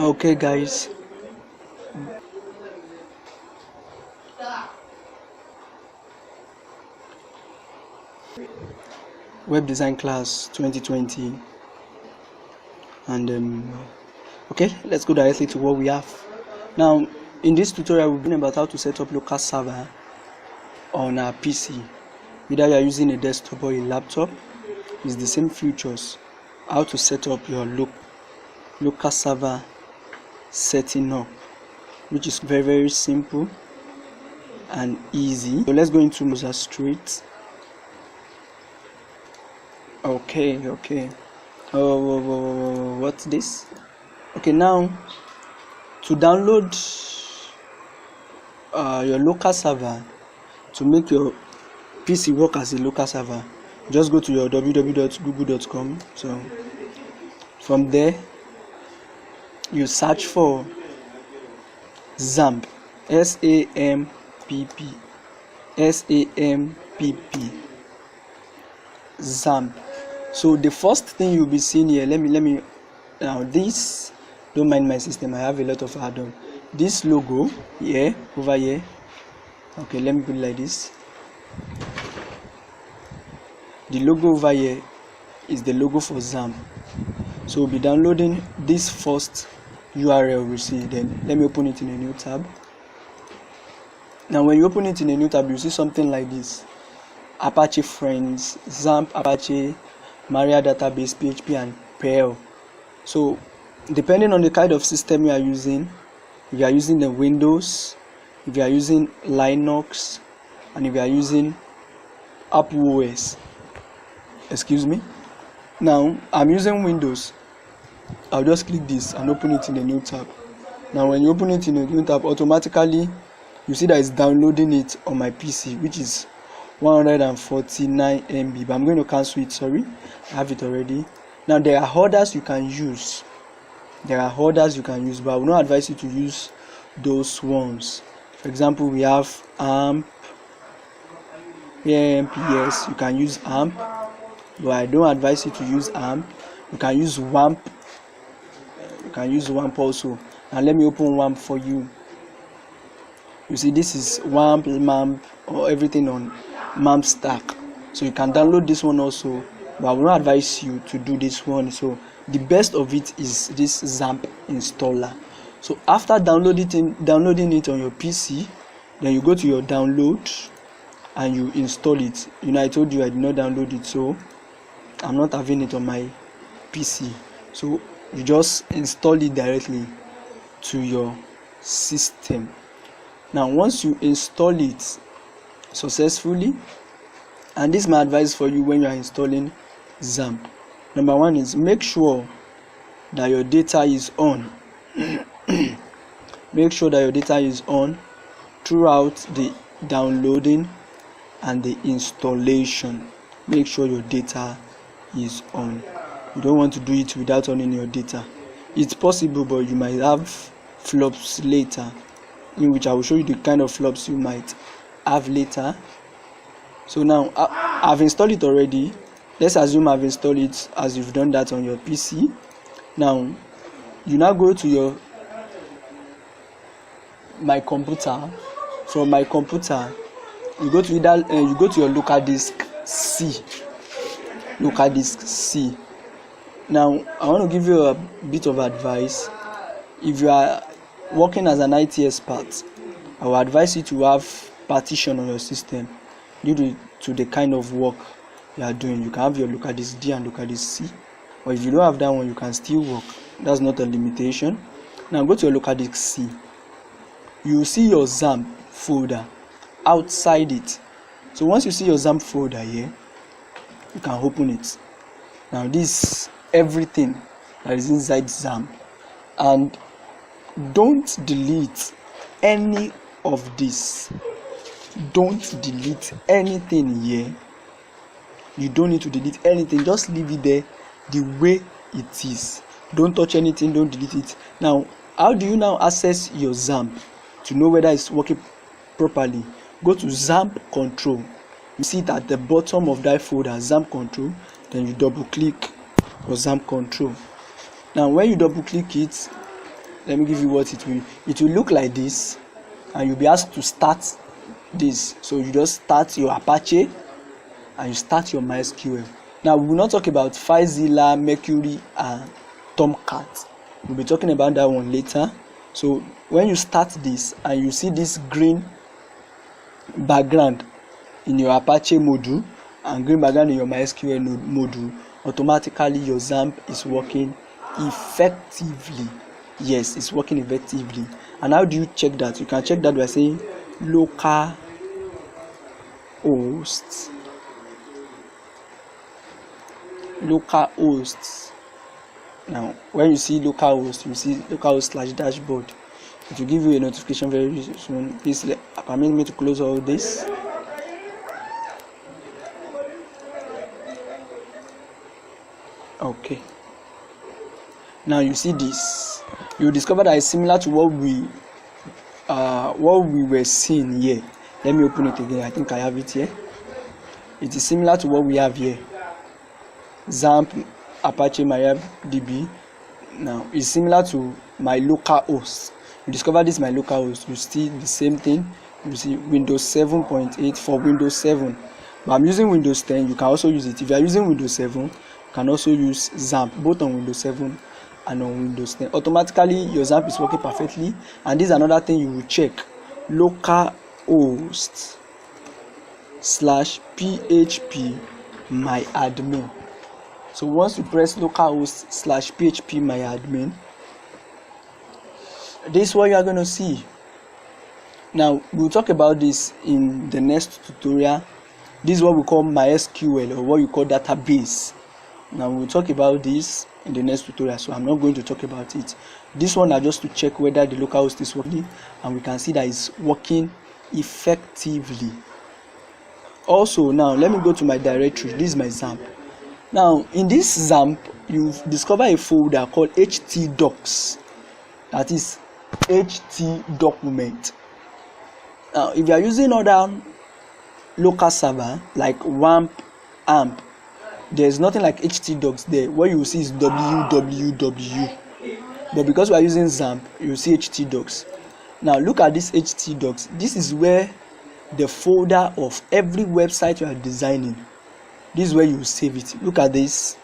Okay guys, web design class 2020, and okay, let's go directly to what we have. Now in this tutorial we'll learn about how to set up local server on our PC, whether you are using a desktop or a laptop. It's the same features. How to set up your local server setting up, which is very simple and easy. So let's go into Mozilla Street. Okay, what's this? Okay, now to download your local server, to make your PC work as a local server, just go to your www.google.com. so from there you search for XAMPP, XAMPP, XAMPP. So the first thing you'll be seeing here, let me now, this, don't mind my system, I have a lot of add-on. This logo here, over here, okay, let me put it like this. The logo over here is the logo for XAMPP. So we'll be downloading this first URL we see. Then let me open it in a new tab. Now when you open it in a new tab, you see something like this: Apache Friends, XAMPP, Apache, Maria Database, PHP, and Perl. So depending on the kind of system you are using, if you are using the Windows, if you are using Linux, and if you are using Apple OS, excuse me. Now I'm using Windows. I'll just click this and open it in a new tab. Now when you open it in a new tab, automatically you see that it's downloading it on my PC, which is 149 MB, but I'm going to cancel it. Sorry, I have it already. Now there are others you can use. But I will not advise you to use those ones. For example, we have AMP, AMPS. You can use AMP, but I don't advise you to use AMP. You can use WAMP. You can use WAMP also. Now let me open WAMP for you. You see, this is WAMP, MAMP, or everything on MAMP stack. So you can download this one also, but I will not advise you to do this one. So the best of it is this XAMPP installer. So after downloading it on your PC, then you go to your download and you install it. You know, I told you I did not download it, so I'm not having it on my PC. So you just install it directly to your system. Now once you install it successfully, and this is my advice for you when you are installing XAMPP. Number one is make sure that your data is on. Make sure that your data is on throughout the downloading and the installation. Make sure your data is on. You don't want to do it without on your data. It's possible, but you might have flops later, in which I will show you the kind of flops you might have later. So now I've installed it already. Let's assume I've installed it as you've done that on your PC. Now you now go to my computer. From my computer, you go to you go to your local disk C. Local disk C. Now I want to give you a bit of advice. If you are working as an IT expert, I will advise you to have partition on your system due to the kind of work you are doing. You can have your local disk D and local disk C, or if you don't have that one, you can still work. That's not a limitation. Now go to your local disk C. You will see your XAMPP folder outside it. So once you see your XAMPP folder here, you can open it. Now this is everything that is inside XAMPP, and don't delete any of this. Don't delete anything here. You don't need to delete anything. Just leave it there the way it is. Don't touch anything. Don't delete it. Now how do you now access your XAMPP to know whether it's working properly? Go to XAMPP control. You see it at the bottom of that folder, XAMPP control. Then you double click for XAMPP control. Now when you double click it, let me give you what it will look like this, and you'll be asked to start this. So you just start your Apache and you start your MySQL. Now we will not talk about FileZilla, Mercury and Tomcat. We'll be talking about that one later. So when you start this and you see this green background in your Apache module and green background in your MySQL module, automatically your XAMPP is working effectively. Yes, it's working effectively. And how do you check that? You can check that by saying localhost. Now when you see localhost, you see localhost/dashboard. It will give you a notification very soon. Please permit me to close all this. Okay, now you see this, you discover that it's similar to what we were seeing here. Let me open it again. I think I have it here. It is similar to what we have here. XAMPP, Apache, MariaDB. Now it's similar to my local host. You discover this my local host. You see the same thing. You see Windows 7.8 for Windows 7. But I'm using Windows 10. You can also use it. If you are using Windows 7, you can also use XAMPP both on Windows 7 and on Windows 10. Automatically your XAMPP is working perfectly. And this is another thing you will check: localhost/php myadmin. So once you press localhost/php myadmin, this is what you are going to see. Now we'll talk about this in the next tutorial. This is what we call MySQL, or what you call database. Now we'll talk about this in the next tutorial, so I'm not going to talk about it. This one are just to check whether the localhost is working, and we can see that it's working effectively. Also, now let me go to my directory. This is my XAMPP. Now in this XAMPP, you discover a folder called htdocs. That is htdocument. Now if you are using other local server like WAMP, AMP, there's nothing like htdocs there. What you will see is www. But because we are using XAMPP, you see htdocs. Now look at this htdocs. This is where the folder of every website you are designing, this is where you save it. Look at this.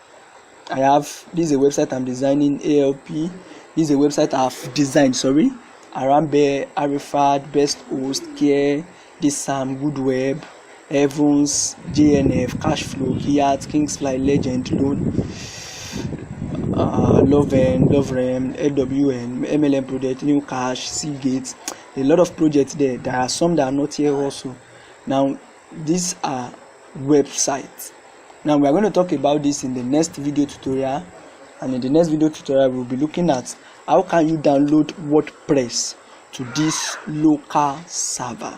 This is a website I'm designing, ALP. This is a website I've designed, Arambe, Arifat, Best Host, Care, Disam, Good Web, Evans, JNF, Cashflow, Kiat, Kingsfly, Legend, Loan, Lovrem, AWN, MLM Project, New Cash, Seagate. A lot of projects there. There are some that are not here also. Now these are websites. Now we are going to talk about this in the next video tutorial, and in the next video tutorial we'll be looking at how can you download WordPress to this local server.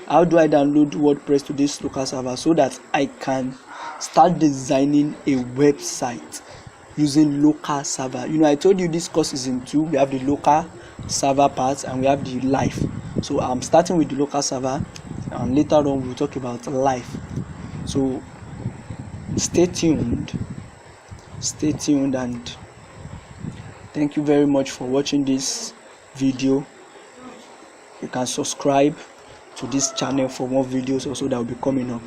How do I download WordPress to this local server so that I can start designing a website using local server? You know, I told you this course is in two. We have the local server part and we have the live. So I'm starting with the local server, and later on we'll talk about live. So stay tuned, and thank you very much for watching this video. You can subscribe to this channel for more videos also that will be coming up.